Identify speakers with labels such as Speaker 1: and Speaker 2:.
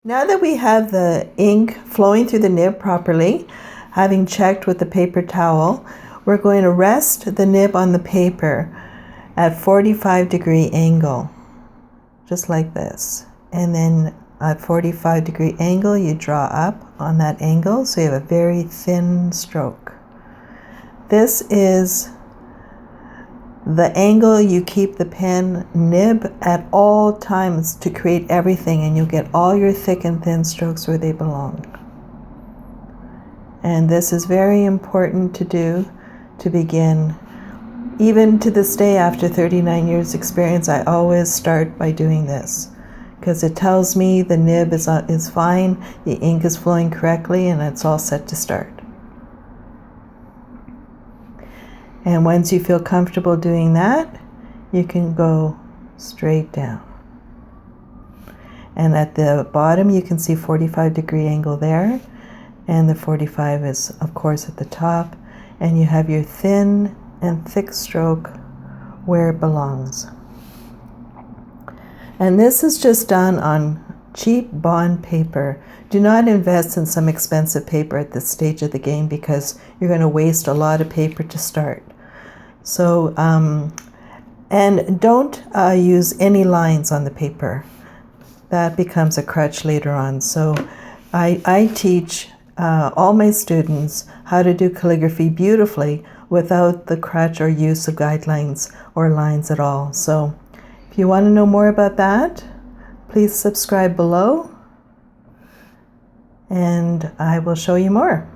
Speaker 1: Now that we have the ink flowing through the nib properly, having checked with the paper towel, we're going to rest the nib on the paper at 45-degree angle, just like this. And then at 45-degree angle, you draw up on that angle, so you have a very thin stroke. This is the angle you keep the pen nib at all times to create everything, and you'll get all your thick and thin strokes where they belong. And this is very important to do to begin. Even to this day, after 39 years experience, I always start by doing this because it tells me the nib is fine, the ink is flowing correctly, and it's all set to start. And once you feel comfortable doing that, you can go straight down. And at the bottom, you can see 45-degree angle there. And the 45 is, of course, at the top. And you have your thin and thick stroke where it belongs. And this is just done on cheap bond paper. Do not invest in some expensive paper at this stage of the game because you're going to waste a lot of paper to start. So, and don't use any lines on the paper. That becomes a crutch later on. So I teach all my students how to do calligraphy beautifully without the crutch or use of guidelines or lines at all. So if you want to know more about that, please subscribe below and I will show you more.